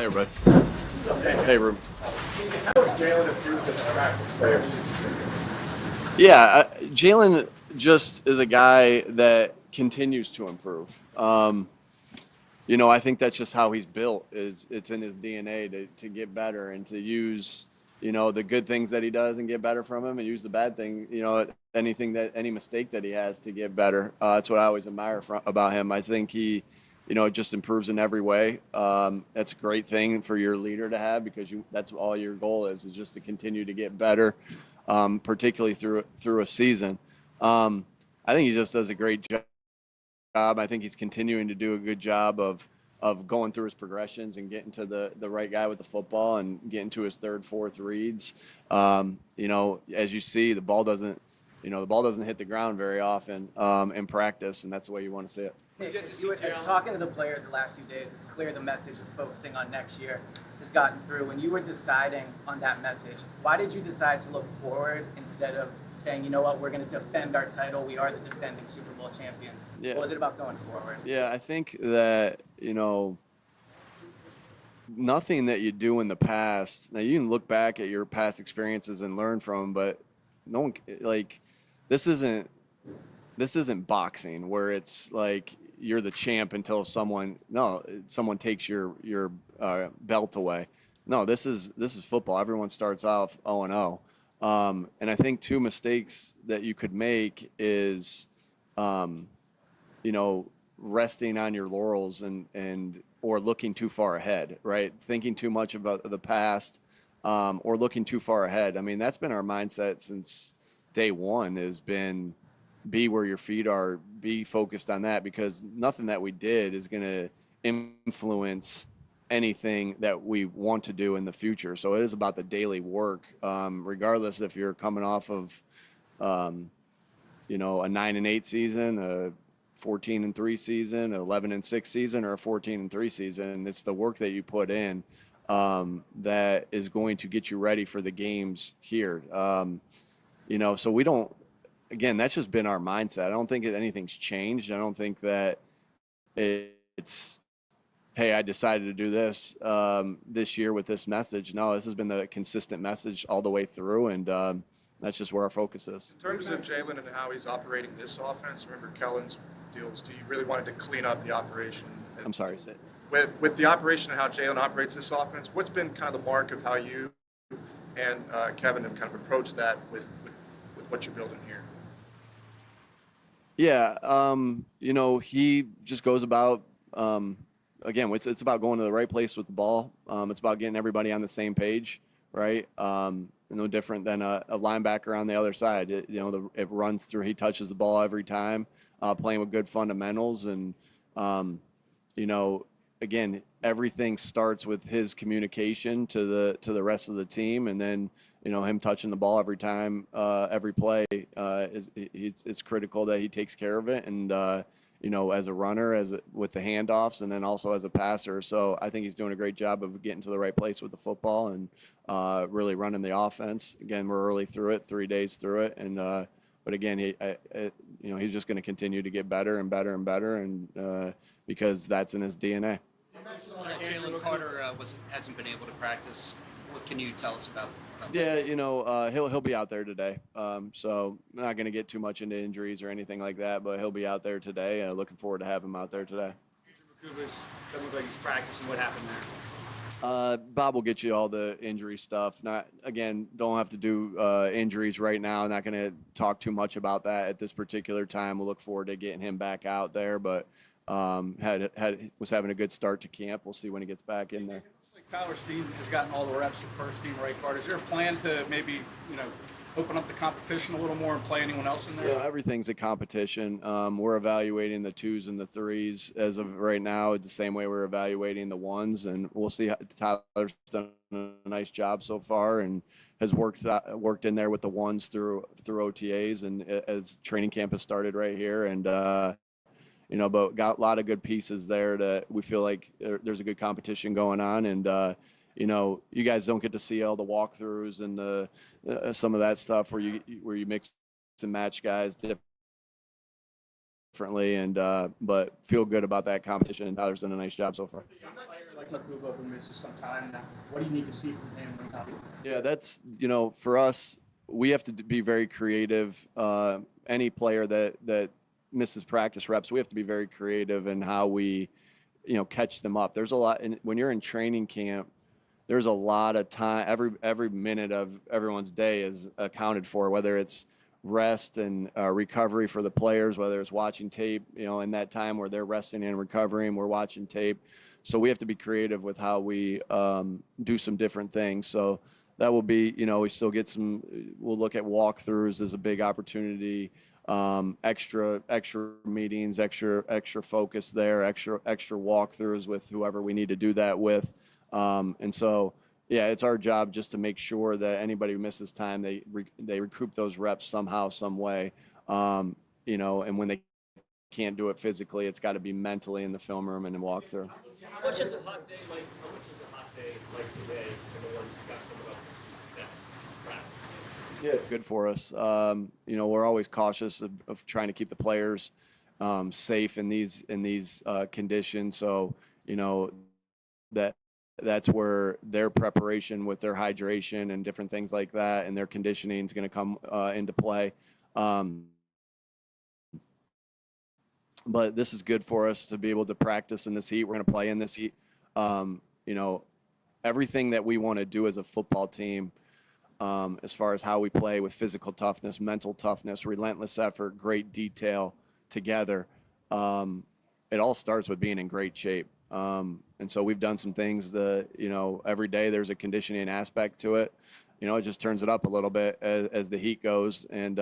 Hey, everybody. Hey, Rube. How has Jalen improved as a practice player since he's been here? Yeah, Jalen just is a guy that continues to improve. I think that's just how he's built. Is it's in his DNA to get better and to use, the good things that he does and get better from him, and use the bad thing, any mistake that he has to get better. That's what I always admire about him. I think he, just improves in every way. That's a great thing for your leader to have because that's all your goal is just to continue to get better, particularly through a season. I think he just does a great job. I think he's continuing to do a good job of going through his progressions and getting to the right guy with the football and getting to his third, fourth reads. As you see, the ball doesn't hit the ground very often in practice, and that's the way you want to see it. Talking to the players the last few days, it's clear the message of focusing on next year has gotten through. When you were deciding on that message, why did you decide to look forward instead of saying, you know what, we're going to defend our title, we are the defending Super Bowl champions? Yeah. What was it about going forward? Yeah, I think that, nothing that you do in the past, now you can look back at your past experiences and learn from them, but no one, this isn't boxing where it's like you're the champ until someone takes your belt away. No, this is football. Everyone starts off 0-0. And I think two mistakes that you could make is, resting on your laurels or looking too far ahead, right? Thinking too much about the past, or looking too far ahead. I mean, that's been our mindset since day one has been be where your feet are, be focused on that, because nothing that we did is going to influence anything that we want to do in the future. So it is about the daily work, regardless if you're coming off of, a 9-8 season, a 14-3 season, an 11-6 season, or a 14-3 season. It's the work that you put in that is going to get you ready for the games here. So we don't. Again, that's just been our mindset. I don't think anything's changed. I don't think that it's, hey, I decided to do this this year with this message. No, this has been the consistent message all the way through, and that's just where our focus is. In terms of Jalen and how he's operating this offense, remember Kellen's deals, do you really wanted to clean up the operation? I'm sorry, Sid. With the operation and how Jalen operates this offense, what's been kind of the mark of how you and Kevin have kind of approached that with what you're building here? Yeah, he just goes about, again, it's about going to the right place with the ball. It's about getting everybody on the same page, right? No different than a linebacker on the other side. It runs through, he touches the ball every time, playing with good fundamentals. And, again, everything starts with his communication to the rest of the team, and then him touching the ball every time, every play. It's critical that he takes care of it, and as a runner, with the handoffs, and then also as a passer. So I think he's doing a great job of getting to the right place with the football and really running the offense. Again, we're early through it, 3 days through it, and but again, he's just going to continue to get better and better and better, and because that's in his DNA. Jalen Carter hasn't been able to practice. What can you tell us about Yeah, he'll be out there today. So I'm not going to get too much into injuries or anything like that, but he'll be out there today. Looking forward to having him out there today. Doesn't look like he's practicing. What happened there? Bob will get you all the injury stuff. Don't have to do injuries right now. Not going to talk too much about that at this particular time. We'll look forward to getting him back out there, but was having a good start to camp. We'll see when he gets back in there. Tyler Steven has gotten all the reps at first team right guard. Is there a plan to maybe, open up the competition a little more and play anyone else in there? Yeah, everything's a competition. We're evaluating the 2s and the 3s as of right now, the same way we're evaluating the 1s, and we'll see. Tyler's done a nice job so far and has worked in there with the 1s through OTAs, and as training camp has started right here, and but got a lot of good pieces there that we feel like there's a good competition going on. And, you guys don't get to see all the walkthroughs and some of that stuff where you mix and match guys differently. And, but feel good about that competition. And Tyler's done a nice job so far. like Makubo, who misses some time now. What do you need to see from him when he's out? Yeah, that's, for us, we have to be very creative. Any player that misses practice reps, we have to be very creative in how we, catch them up. There's a lot, and when you're in training camp, there's a lot of time. Every minute of everyone's day is accounted for, whether it's rest and recovery for the players, whether it's watching tape, in that time where they're resting and recovering, we're watching tape. So we have to be creative with how we do some different things. So that will be, we still get we'll look at walkthroughs as a big opportunity, extra meetings, extra focus there, extra walkthroughs with whoever we need to do that with. And so, yeah, it's our job just to make sure that anybody who misses time, they recoup those reps somehow, some way. And when they can't do it physically, it's got to be mentally in the film room and in walkthrough. How much is a hot day like today for the ones who got coming up this practice? Yeah, it's good for us. We're always cautious of trying to keep the players safe in these conditions. So, that's where their preparation with their hydration and different things like that and their conditioning is going to come into play. But this is good for us to be able to practice in this heat. We're going to play in this heat. Everything that we want to do as a football team, as far as how we play with physical toughness, mental toughness, relentless effort, great detail together, it all starts with being in great shape. And so we've done some things that, every day there's a conditioning aspect to it. It just turns it up a little bit as the heat goes. And,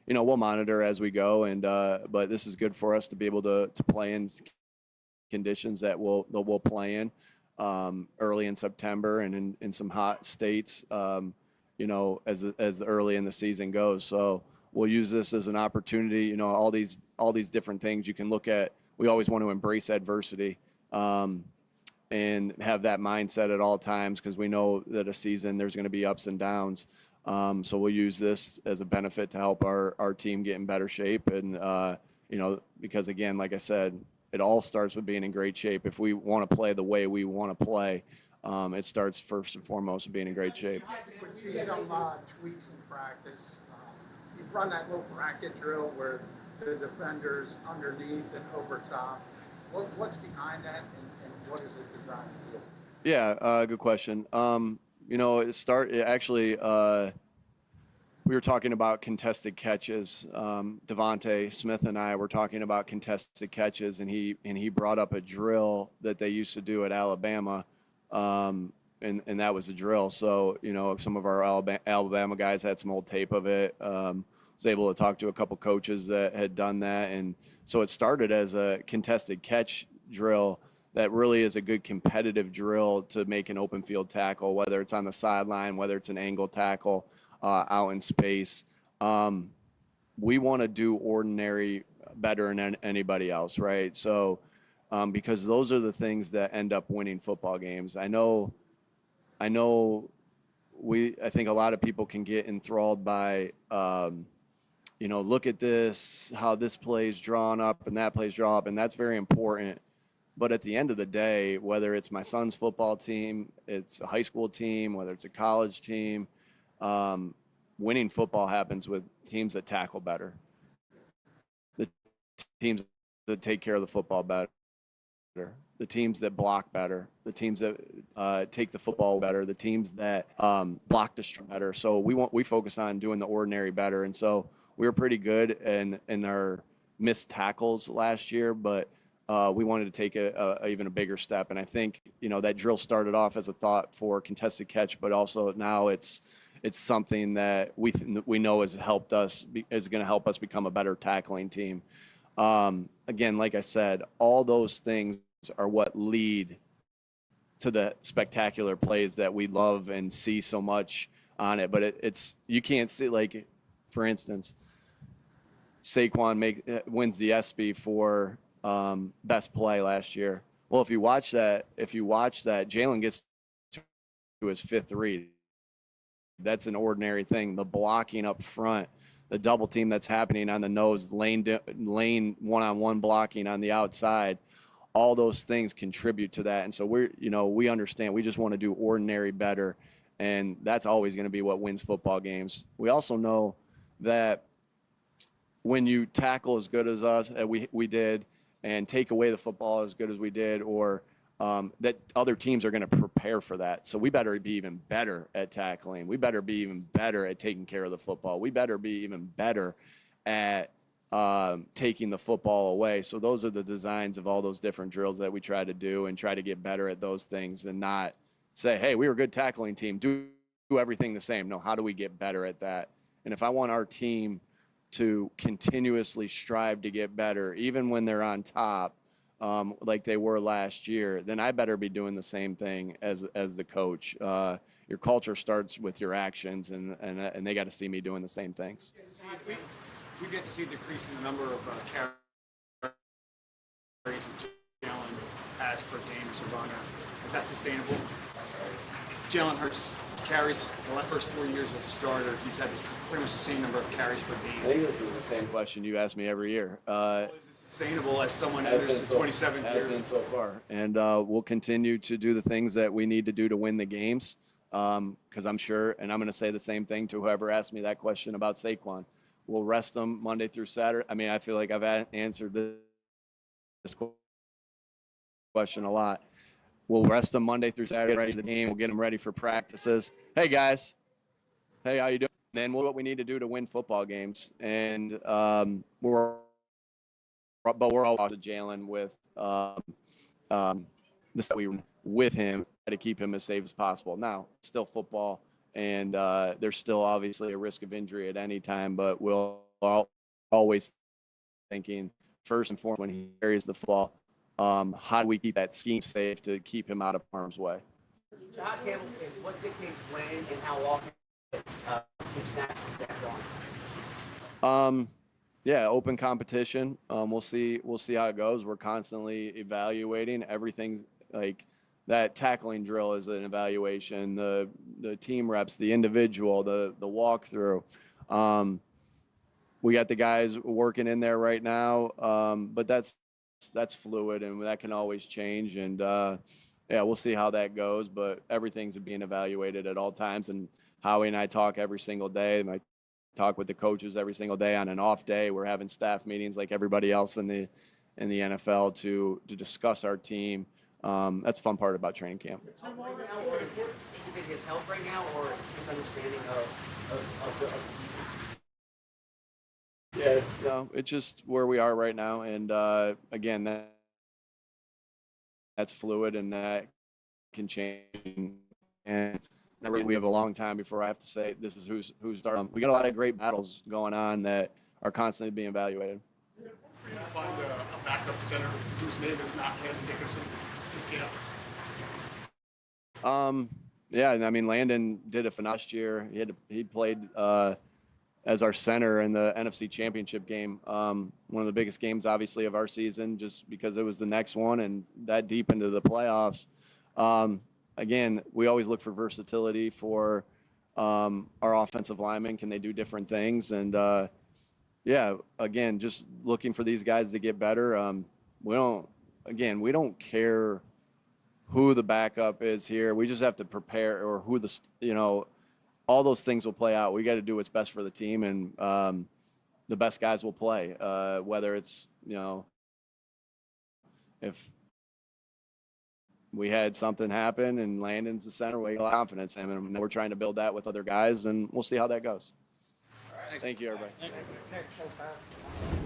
we'll monitor as we go. And but this is good for us to be able to play in conditions that we'll play in early in September and in some hot states, as early in the season goes. So we'll use this as an opportunity. All these different things you can look at. We always want to embrace adversity. And have that mindset at all times, because we know that a season there's going to be ups and downs. So we'll use this as a benefit to help our team get in better shape. And, because again, like I said, it all starts with being in great shape. If we want to play the way we want to play, it starts first and foremost with being in great shape. You would see some tweaks in practice. You run that little bracket drill where the defender's underneath and over top. What's behind that, and what is it designed to do? Yeah, good question. We were talking about contested catches. Devontae Smith and I were talking about contested catches, and he brought up a drill that they used to do at Alabama, and that was a drill. So some of our Alabama guys had some old tape of it. Was able to talk to a couple coaches that had done that, and so it started as a contested catch drill that really is a good competitive drill to make an open field tackle, whether it's on the sideline, whether it's an angle tackle out in space. We want to do ordinary better than anybody else, right? So because those are the things that end up winning football games. I think a lot of people can get enthralled by look at this, how this play's drawn up and that play's drawn up, and that's very important. But at the end of the day, whether it's my son's football team, it's a high school team, whether it's a college team, winning football happens with teams that tackle better, the teams that take care of the football better, the teams that block better, the teams that take the football better, the teams that block the better. So we focus on doing the ordinary better. And so we were pretty good in our missed tackles last year, but we wanted to take even a bigger step. And I think, that drill started off as a thought for contested catch, but also now it's something that we know is going to help us become a better tackling team. Again, like I said, all those things are what lead to the spectacular plays that we love and see so much on it. But you can't see, like, for instance, Saquon wins the ESPY for best play last year. Well, if you watch that, Jalen gets to his fifth read. That's an ordinary thing. The blocking up front, the double team that's happening on the nose, lane one-on-one blocking on the outside, all those things contribute to that. And so we understand, we just want to do ordinary better. And that's always going to be what wins football games. We also know that when you tackle as good as us, we did, and take away the football as good as we did, or that other teams are going to prepare for that. So we better be even better at tackling. We better be even better at taking care of the football. We better be even better at taking the football away. So those are the designs of all those different drills that we try to do, and try to get better at those things, and not say, hey, we were a good tackling team, do everything the same. No, how do we get better at that? And if I want our team to continuously strive to get better, even when they're on top, like they were last year, then I better be doing the same thing as the coach. Your culture starts with your actions, and they got to see me doing the same things. We get to see a decrease in the number of carries that Jalen has per game as a runner. Is that sustainable? Jalen Hurts carries the first 4 years as a starter. He's had pretty much the same number of carries per game. I think this is the same question you ask me every year. Is it sustainable as someone enters the 27th year? Has been so far. And we'll continue to do the things that we need to do to win the games, because I'm sure, and I'm going to say the same thing to whoever asked me that question about Saquon. We'll rest them Monday through Saturday. I mean, I feel like I've answered this question a lot. We'll rest them Monday through Saturday, ready for the game. We'll get them ready for practices. Hey, guys. Hey, how you doing? And then what we need to do to win football games. And we're all to Jalen with this that we with him to keep him as safe as possible. Now, still football, and there's still obviously a risk of injury at any time, but we'll always thinking first and foremost when he carries the football, how do we keep that scheme safe to keep him out of harm's way? John Campbell is what dictates when and how often team snacks is that on? Yeah, open competition. We'll see how it goes. We're constantly evaluating everything. Like that tackling drill is an evaluation. The team reps, the individual, the walkthrough. We got the guys working in there right now, but that's fluid, and that can always change. And yeah, we'll see how that goes. But everything's being evaluated at all times. And Howie and I talk every single day. I talk with the coaches every single day. On an off day, we're having staff meetings like everybody else in the NFL to discuss our team. That's the fun part about training camp. Is it his health right now, or his understanding of the defense? Yeah, no, it's just where we are right now, and again, that's fluid, and that can change. And we have a long time before I have to say this is who's starting. We got a lot of great battles going on that are constantly being evaluated. For you to find a backup center whose name is not Landon Dickerson this camp. Yeah, I mean, Landon did it for last year. He played as our center in the NFC Championship game. One of the biggest games, obviously, of our season, just because it was the next one and that deep into the playoffs. Again, we always look for versatility for our offensive linemen. Can they do different things? And yeah, again, just looking for these guys to get better. We don't care who the backup is here. We just have to prepare, or who all those things will play out. We got to do what's best for the team, and the best guys will play. Whether it's, if we had something happen and Landon's the center, we got confidence in him, and we're trying to build that with other guys, and we'll see how that goes. Thank you, everybody. Thanks so fast.